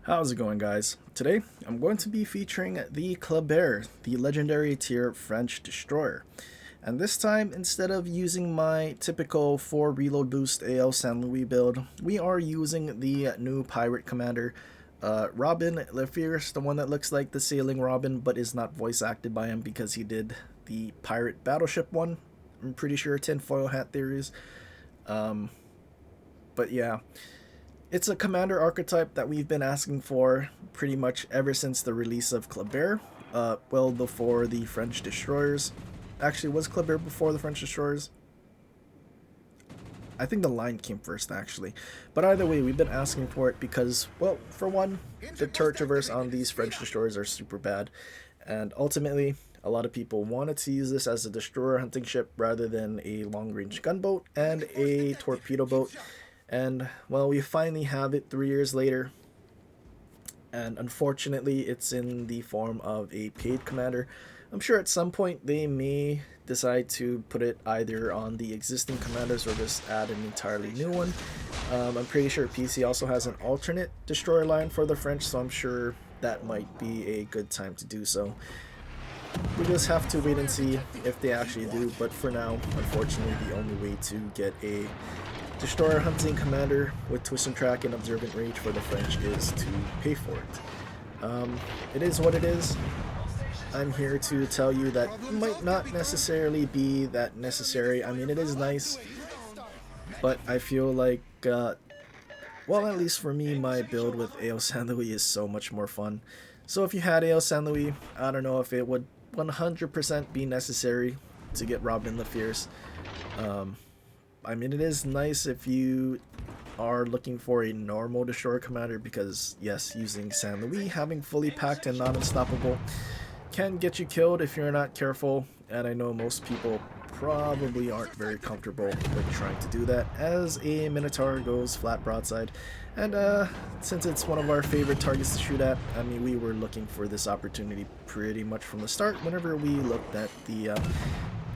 How's it going, guys? Today I'm going to be featuring the Kleber, the legendary tier French destroyer. And this time, instead of using my typical 4 reload boost AL San Louis build, we are using the new pirate commander, Robin Le Fierce, the one that looks like the sailing Robin but is not voice acted by him because he did the pirate battleship one. I'm pretty sure tinfoil hat theories. Um, but yeah, it's a commander archetype that we've been asking for pretty much ever since the release of Kleber, well before the French destroyers. Actually, was Kleber before the French destroyers? I think the line came first, actually. But either way, we've been asking for it because, well, for one, the turret traverse on these French destroyers are super bad. And ultimately, a lot of people wanted to use this as a destroyer hunting ship rather than a long-range gunboat and a torpedo boat. And, well, we finally have it 3 years later. And unfortunately, it's in the form of a paid commander. I'm sure at some point they may decide to put it either on the existing commanders or just add an entirely new one. I'm pretty sure PC also has an alternate destroyer line for the French, so I'm sure that might be a good time to do so. We just have to wait and see if they actually do, but for now, unfortunately, the only way to get a destroyer hunting commander with twist and track and observant rage for the French is to pay for it. It is what it is. I'm here to tell you that it might not necessarily be that necessary. I mean, it is nice, but I feel like, well, at least for me, my build with AO San Louis is so much more fun. So if you had AO San Louis, I don't know if it would 100% be necessary to get Robin the Fierce. I mean, it is nice if you are looking for a normal destroyer commander because, yes, using San Louis, having fully packed and not unstoppable, can get you killed if you're not careful, and I know most people probably aren't very comfortable with trying to do that as a Minotaur goes flat broadside. And since it's one of our favorite targets to shoot at, I mean, we were looking for this opportunity pretty much from the start whenever we looked at the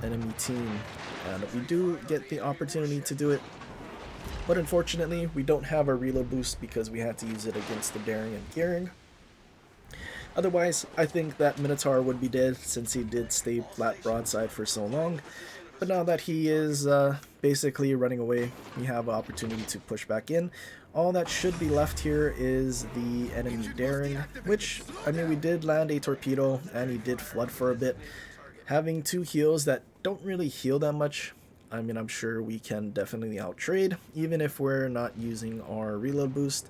enemy team, and we do get the opportunity to do it. But unfortunately, we don't have a reload boost because we had to use it against the Daring and Gearing. Otherwise, I think that Minotaur would be dead since he did stay flat broadside for so long. But now that he is basically running away, we have an opportunity to push back in. All that should be left here is the enemy Daring, which, I mean, we did land a torpedo and he did flood for a bit. Having two heals that don't really heal that much, I mean, I'm sure we can definitely outtrade, even if we're not using our reload boost.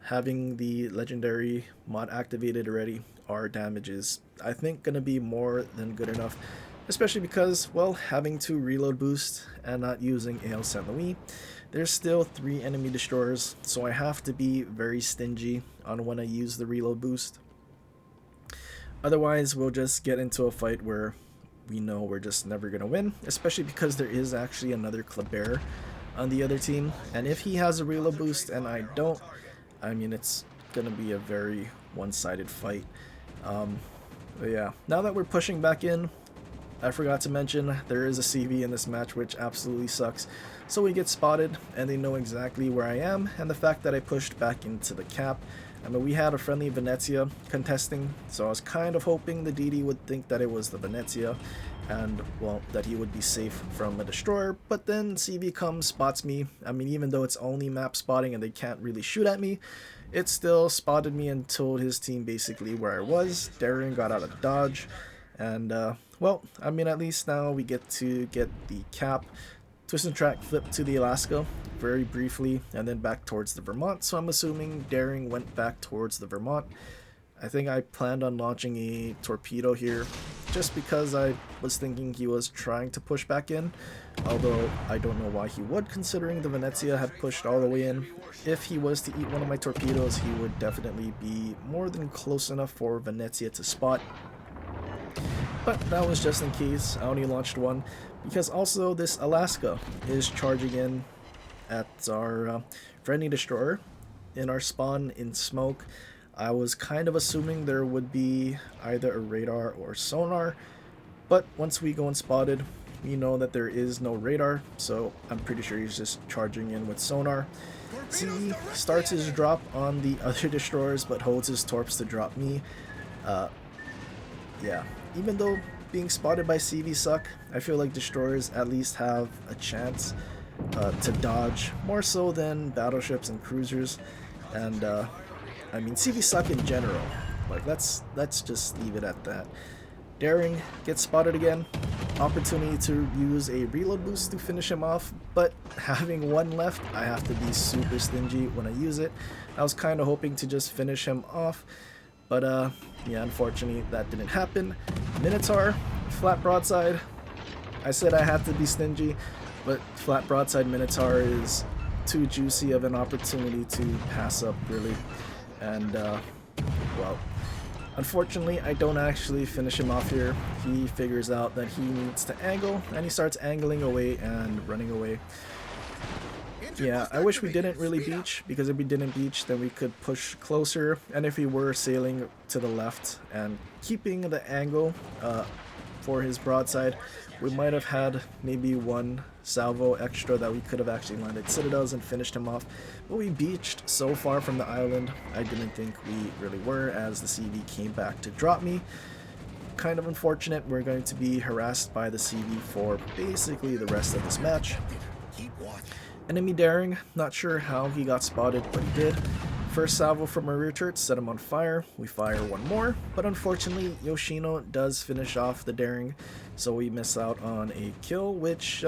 Having the legendary mod activated already, our damage is, I think, going to be more than good enough. Especially because, well, having 2 reload boost and not using AL Saint Louis, there's still 3 enemy destroyers, so I have to be very stingy on when I use the reload boost. Otherwise, we'll just get into a fight where we know we're just never going to win, especially because there is actually another Kleber on the other team, and if he has a reload boost and I don't, I mean, it's going to be a very one-sided fight. But yeah, now that we're pushing back in, I forgot to mention there is a CV in this match, which absolutely sucks. So we get spotted, and they know exactly where I am, and the fact that I pushed back into the cap. I mean, we had a friendly Venezia contesting, so I was kind of hoping the DD would think that it was the Venezia, and, well, that he would be safe from a destroyer, but then CV comes, spots me. I mean, even though it's only map spotting and they can't really shoot at me, it still spotted me and told his team basically where I was. Daring got out of dodge, and, well, I mean, at least now we get to get the cap. Twist and track flipped to the Alaska very briefly and then back towards the Vermont, so I'm assuming Daring went back towards the Vermont. I think I planned on launching a torpedo here just because I was thinking he was trying to push back in, although I don't know why he would, considering the Venezia had pushed all the way in. If he was to eat one of my torpedoes, he would definitely be more than close enough for Venezia to spot. But that was just in case. I only launched one because also this Alaska is charging in at our friendly destroyer in our spawn in smoke. I was kind of assuming there would be either a radar or sonar, but once we go unspotted, we know that there is no radar, so I'm pretty sure he's just charging in with sonar. CV starts his drop on the other destroyers, but holds his torps to drop me. Yeah, even though being spotted by CV suck, I feel like destroyers at least have a chance to dodge, more so than battleships and cruisers. And I mean, CV suck in general. Like, let's just leave it at that. Daring gets spotted again. Opportunity to use a reload boost to finish him off, but having one left, I have to be super stingy when I use it. I was kind of hoping to just finish him off, but yeah, unfortunately that didn't happen. Minotaur, flat broadside. I said I had to be stingy, but flat broadside Minotaur is too juicy of an opportunity to pass up, really. And well, unfortunately, I don't actually finish him off here. He figures out that he needs to angle, and he starts angling away and running away. Yeah, I wish we didn't really beach, because if we didn't beach, then we could push closer, and if we were sailing to the left and keeping the angle for his broadside, we might have had maybe one salvo extra that we could have actually landed citadels and finished him off. But we beached so far from the island, I didn't think we really were, as the CV came back to drop me. Kind of unfortunate. We're going to be harassed by the CV for basically the rest of this match. Enemy Daring, not sure how he got spotted, but he did. First salvo from our rear turret set him on fire. We fire one more, but unfortunately Yoshino does finish off the Daring, so we miss out on a kill, which,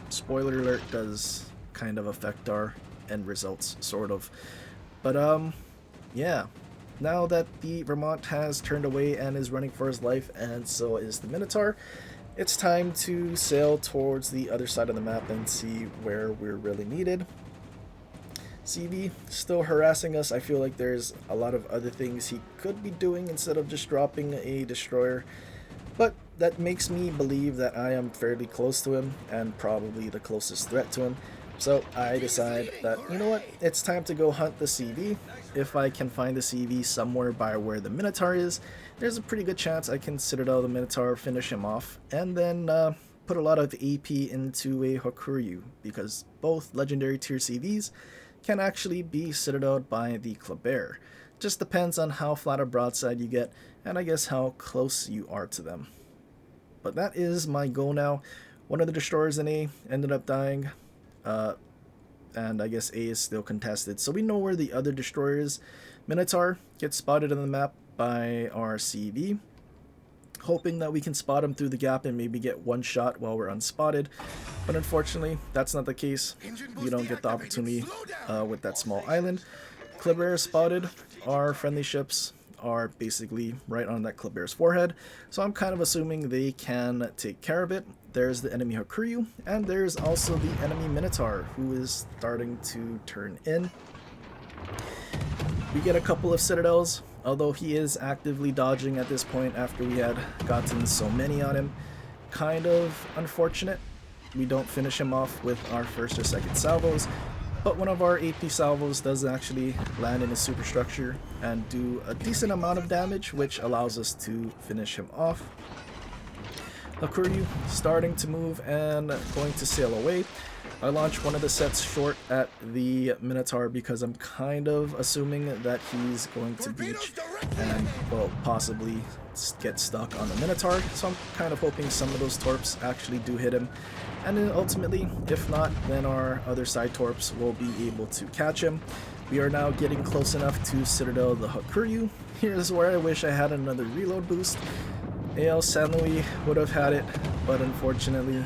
spoiler alert, does kind of affect our end results, sort of. But yeah, now that the Vermont has turned away and is running for his life, and so is the Minotaur, it's time to sail towards the other side of the map and see where we're really needed. CV still harassing us. I feel like there's a lot of other things he could be doing instead of just dropping a destroyer, but that makes me believe that I am fairly close to him and probably the closest threat to him. So I decide that, you know what, it's time to go hunt the CV. If I can find the CV somewhere by where the Minotaur is, there's a pretty good chance I can Citadel the Minotaur, finish him off, and then put a lot of AP into a Hokuryu, because both legendary tier CVs can actually be citadeled by the Kleber. Just depends on how flat a broadside you get, and I guess how close you are to them. But that is my goal now. One of the destroyers in A ended up dying, and I guess A is still contested, so we know where the other destroyer is. Minotaur gets spotted on the map by our CV, hoping that we can spot him through the gap and maybe get one shot while we're unspotted, but unfortunately that's not the case. You don't get the opportunity with that small island. Kleber is spotted. Our friendly ships are basically right on that Kleber's forehead, so I'm kind of assuming they can take care of it. There's the enemy Hokuryu, and there's also the enemy Minotaur, who is starting to turn in. We get a couple of citadels, although he is actively dodging at this point after we had gotten so many on him. Kind of unfortunate. We don't finish him off with our first or second salvos, but one of our AP salvos does actually land in his superstructure and do a decent amount of damage, which allows us to finish him off. Hokuryu starting to move and going to sail away. I launch one of the sets short at the Minotaur because I'm kind of assuming that he's going to beach and, well, possibly get stuck on the Minotaur, so I'm kind of hoping some of those torps actually do hit him, and then ultimately, if not, then our other side torps will be able to catch him. We are now getting close enough to Citadel the Hokuryu. Here's where I wish I had another reload boost. AL Sanui would have had it, but unfortunately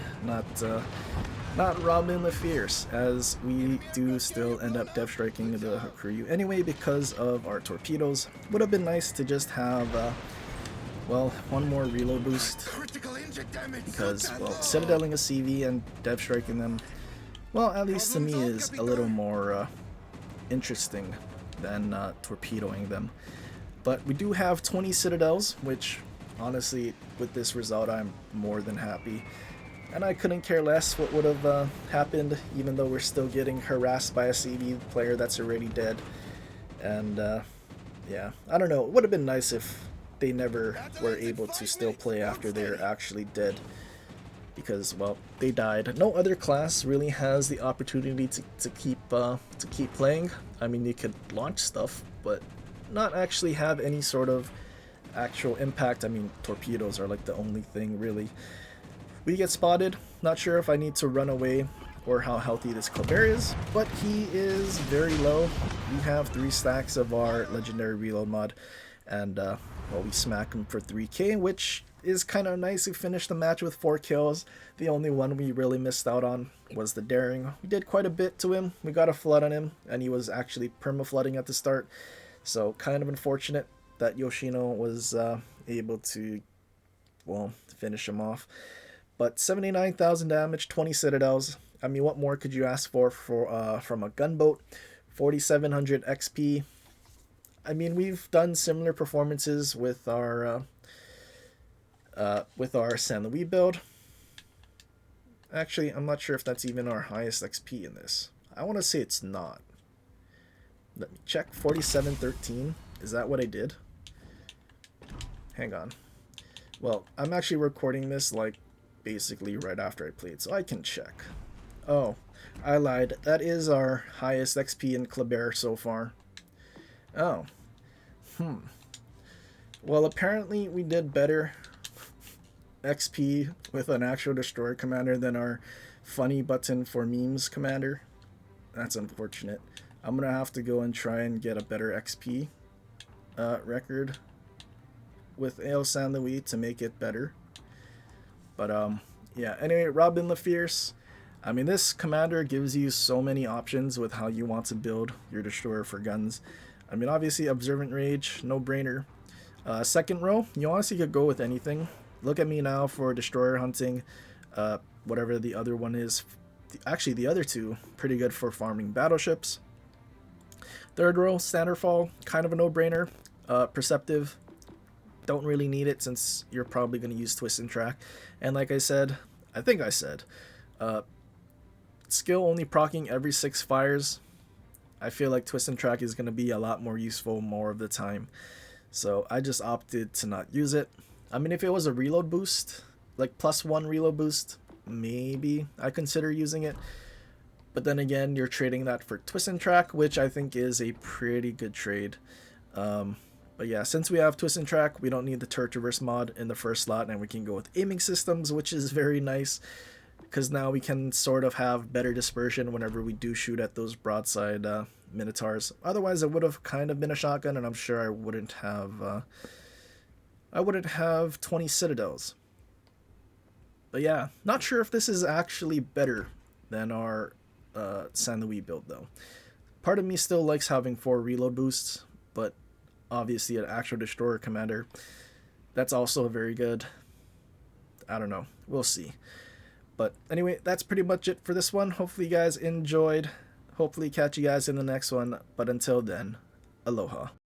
not Robin the Fierce, as we do still end up dev striking the Hokuryu anyway because of our torpedoes. Would have been nice to just have, well, one more reload boost, because, well, citadeling a CV and dev striking them, well, at least to me, is a little more interesting than torpedoing them. But we do have 20 citadels, which honestly, with this result, I'm more than happy. And I couldn't care less what would have happened, even though we're still getting harassed by a CV player that's already dead. And yeah, I don't know, it would have been nice if they never were able to still play after they're actually dead. because, well, they died. No other class really has the opportunity to keep playing. I mean, you could launch stuff, but not actually have any sort of actual impact. I mean, torpedoes are like the only thing really. We get spotted. Not sure if I need to run away or how healthy this Kleber is, but he is very low. We have 3 stacks of our legendary reload mod, and well, we smack him for 3k, which is kind of nice. We finished the match with 4 kills. The only one we really missed out on was the daring. We did quite a bit to him. We got a flood on him, and he was actually perma-flooding at the start, so kind of unfortunate that Yoshino was able to, well, finish him off. But 79,000 damage, 20 citadels. I mean, what more could you ask for from a gunboat? 4,700 XP. I mean, we've done similar performances with our San Luis build. Actually, I'm not sure if that's even our highest XP in this. I want to say it's not. Let me check. 4713. Is that what I did? Hang on. Well, I'm actually recording this like basically right after I played, so I can check. Oh, I lied. That is our highest XP in Kleber so far. Oh. Well, apparently we did better XP with an actual destroyer commander than our funny button for memes commander. That's unfortunate. I'm gonna have to go and try and get a better XP record with AO San Luis to make it better. But yeah, anyway, Robin the Fierce. I mean, this commander gives you so many options with how you want to build your destroyer for guns. I mean, obviously, Observant Rage, no brainer. Second row, you honestly could go with anything. Look at me now for destroyer hunting, whatever the other one is. Actually, the other two, pretty good for farming battleships. Third row, Standardfall, kind of a no-brainer. Perceptive, don't really need it since you're probably going to use Twist and Track. And like I said, I think I said, skill only proccing every 6 fires. I feel like Twist and Track is going to be a lot more useful more of the time. So I just opted to not use it. I mean, if it was a reload boost, like +1 reload boost, maybe I consider using it. But then again, you're trading that for Twist and Track, which I think is a pretty good trade. But yeah, since we have Twist and Track, we don't need the turret reverse mod in the first slot, and we can go with aiming systems, which is very nice, because now we can sort of have better dispersion whenever we do shoot at those broadside Minotaurs. Otherwise, it would have kind of been a shotgun, and I'm sure I wouldn't have 20 citadels. But yeah, not sure if this is actually better than our San Luis build, though. Part of me still likes having 4 reload boosts, but obviously an actual destroyer commander, that's also very good. I don't know, we'll see. But anyway, that's pretty much it for this one. Hopefully you guys enjoyed. Hopefully catch you guys in the next one. But until then, aloha.